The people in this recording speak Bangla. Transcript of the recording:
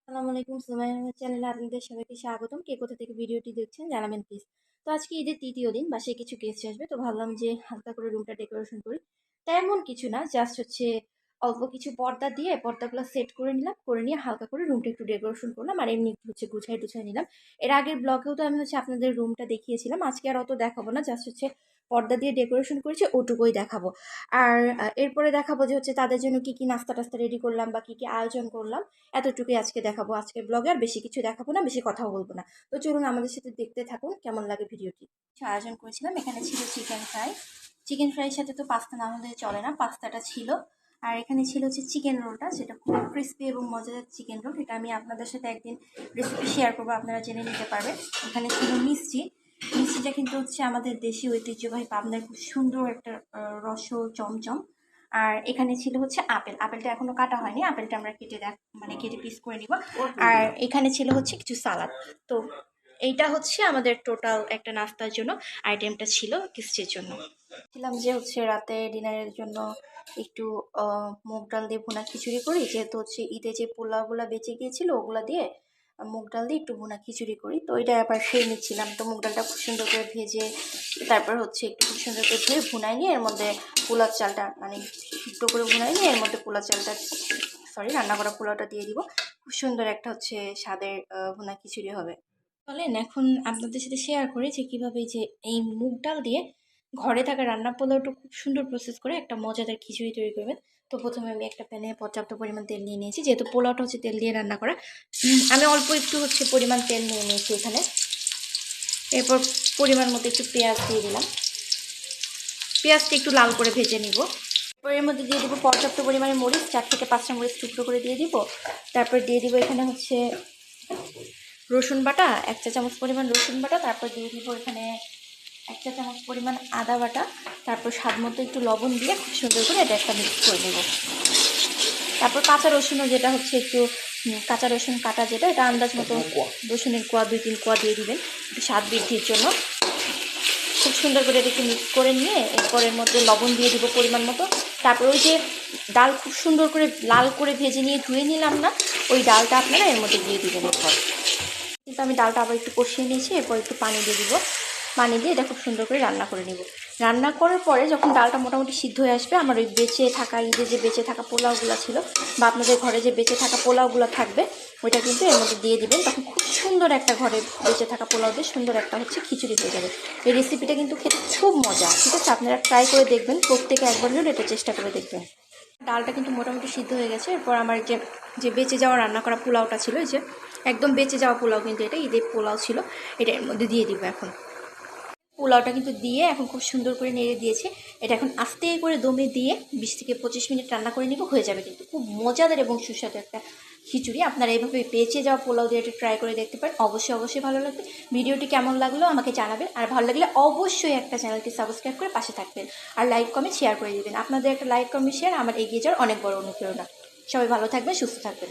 আসসালামু আলাইকুম, সুমাইয়া আহমেদ চ্যানেলে আপনাদের সবাইকে স্বাগতম। কে কোথা থেকে ভিডিওটি দেখছেন জানাবেন প্লিজ। তো আজকে ঈদের তৃতীয় দিন, বাসায় কিছু গেস্ট আসবে, তো ভাবলাম যে হালকা করে রুমটা ডেকোরেশন করি। তেমন কিছু না, জাস্ট হচ্ছে অল্প কিছু পর্দা দিয়ে পর্দাগুলো সেট করে নিলাম, করে নিয়ে হালকা করে রুমটা একটু ডেকোরেশন করলাম, আর এমনি একটু হচ্ছে গুছাই টুছাই নিলাম। এর আগের ব্লগেও তো আমি হচ্ছে আপনাদের রুমটা দেখিয়েছিলাম, আজকে আর অত দেখাবো না, জাস্ট হচ্ছে পর্দা দিয়ে ডেকোরেশন করেছি ওটুকুই দেখাবো। আর এরপরে দেখাবো যে হচ্ছে তাদের জন্য কি কি নাস্তা টাস্তা রেডি করলাম বা কি কি আয়োজন করলাম, এতটুকুই আজকে দেখাবো। আজকের ব্লগে আর বেশি কিছু দেখাবো না, বেশি কথাও বলবো না। তো চলুন আমাদের সাথে দেখতে থাকুন কেমন লাগে ভিডিওটি। কিছু আয়োজন করেছিলাম, এখানে ছিল চিকেন ফ্রাই। চিকেন ফ্রাইয়ের সাথে তো পাস্তা না হলে চলে না, পাস্তাটা ছিল। আর এখানে ছিল হচ্ছে চিকেন রোলটা, যেটা খুব ক্রিস্পি এবং মজাদার চিকেন রোল। এটা আমি আপনাদের সাথে একদিন রেসিপি শেয়ার করবো, আপনারা জেনে নিতে পারবেন। এখানে ছিল মিষ্টি। মিষ্টিটা কিন্তু হচ্ছে আমাদের দেশি ঐতিহ্যবাহী পাবনার খুব সুন্দর একটা রস চমচম। আর এখানে ছিল হচ্ছে আপেল, আপেলটা এখনো কাটা হয়নি, আপেলটা আমরা কেটে পিস করে নিব। আর এখানে ছিল হচ্ছে কিছু সালাদ। তো এইটা হচ্ছে আমাদের টোটাল একটা নাস্তার জন্য আইটেমটা ছিল কিস্তির জন্য। ছিলাম যে হচ্ছে রাতে ডিনারের জন্য একটু মুগ ডাল দিয়ে ভুনা খিচুড়ি করি, যেহেতু হচ্ছে ঈদে যে পোলাওগুলা বেঁচে গিয়েছিল ওগুলা দিয়ে মুগ ডাল দিয়ে একটু ভুনা খিচুড়ি করি। তো ওইটা আবার খেয়ে নিচ্ছিলাম। তো মুগ ডালটা খুব সুন্দর করে ভেজে তারপর হচ্ছে একটু খুব সুন্দর করে ধুয়ে ভুনাই নিয়ে এর মধ্যে পোলাও চালটা মানে সিদ্ধ করে ভুনাই নিয়ে এর মধ্যে পোলাও চালটা রান্না করা পোলাওটা দিয়ে দিব। খুব সুন্দর একটা হচ্ছে স্বাদের ভুনা খিচুড়ি হবে। চলেন এখন আপনাদের সাথে শেয়ার করি যে কীভাবে যে এই মুগ ডাল দিয়ে ঘরে থাকা রান্না পোলাওটা খুব সুন্দর প্রসেস করে একটা মজাদার খিচুড়ি তৈরি করবেন। তো প্রথমে আমি একটা প্যানে পর্যাপ্ত পরিমাণ তেল নিয়ে নিয়েছি, যেহেতু পোলাওটা হচ্ছে তেল দিয়ে রান্না করা। আমি অল্প একটু হচ্ছে পরিমাণ তেল নিয়ে নিয়েছি এখানে। এরপর পরিমাণ মতো একটু পেঁয়াজ দিয়ে দিলাম, পেঁয়াজটা একটু লাল করে ভেজে নিব। এর মধ্যে দিয়ে দিব পর্যাপ্ত পরিমাণে মরিচ, 4 থেকে 5টা মরিচ টুকরো করে দিয়ে দিব। তারপর দিয়ে দিব এখানে হচ্ছে রসুন বাটা, 1 চা চামচ পরিমাণ রসুন বাটা। তারপর দিয়ে দিব এখানে 1 চা চামচ পরিমাণ আদা বাটা। তারপর স্বাদ মতো একটু লবণ দিয়ে খুব সুন্দর করে এটা একটা মিক্স করে নেব। তারপর কাঁচা রসুনও, যেটা হচ্ছে একটু কাঁচা রসুন কাটা, যেটা এটা আন্দাজ মতো রসুনের কোয়া 2-3 কোয়া দিয়ে দিবেন একটু স্বাদ বৃদ্ধির জন্য। খুব সুন্দর করে এটাকে মিক্স করে নিয়ে এরপরের মধ্যে লবণ দিয়ে দিব পরিমাণ মতো। তারপর ওই যে ডাল খুব সুন্দর করে লাল করে ভেজে নিয়ে ধুয়ে নিলাম না, ওই ডালটা আপনারা এর মধ্যে দিয়ে দিবেন। এরপর কিন্তু আমি ডালটা আবার একটু কষিয়ে নিয়েছি, এরপর একটু পানি দিয়ে দিব। পানি দিয়ে এটা খুব সুন্দর করে রান্না করে নিব। রান্না করার পরে যখন ডালটা মোটামুটি সিদ্ধ হয়ে আসবে, আমার ওই বেঁচে থাকা ঈদে যে বেঁচে থাকা পোলাওগুলো ছিল বা আপনাদের ঘরে যে বেঁচে থাকা পোলাওগুলো থাকবে ওইটা কিন্তু এর মধ্যে দিয়ে দিবেন। তখন খুব সুন্দর একটা ঘরে বেঁচে থাকা পোলাও দিয়ে সুন্দর একটা হচ্ছে খিচুড়ি হয়ে যাবে। এই রেসিপিটা কিন্তু খেতে খুব মজা, ঠিক আছে? আপনারা ট্রাই করে দেখবেন, প্রত্যেকে একবার হলেও এটা চেষ্টা করে দেখবেন। ডালটা কিন্তু মোটামুটি সিদ্ধ হয়ে গেছে। এরপর আমার যে যে বেঁচে যাওয়া রান্না করা পোলাওটা ছিল, এই যে একদম বেঁচে যাওয়া পোলাও, কিন্তু এটা ঈদের পোলাও ছিল, এটা এর মধ্যে দিয়ে দিব। এখন পোলাওটা কিন্তু দিয়ে এখন খুব সুন্দর করে নেড়ে দিয়েছে। এটা এখন আস্তে করে দমে দিয়ে 20 থেকে 25 মিনিট রান্না করে নিব, হয়ে যাবে। কিন্তু খুব মজাদার এবং সুস্বাদু একটা খিচুড়ি। আপনারা এইভাবে বেঁচে যাওয়া পোলাও দিয়ে এটা ট্রাই করে দেখতে পারেন, অবশ্যই ভালো লাগবে। ভিডিওটি কেমন লাগলো আমাকে জানাবেন, আর ভালো লাগলে অবশ্যই একটা চ্যানেলটি সাবস্ক্রাইব করে পাশে থাকবেন, আর লাইক কমেন্ট শেয়ার করে দেবেন। আপনাদের একটা লাইক কমেন্ট শেয়ার আমার এগিয়ে যাওয়ার অনেক বড় অনুপ্রেরণা। সবাই ভালো থাকবেন, সুস্থ থাকবেন।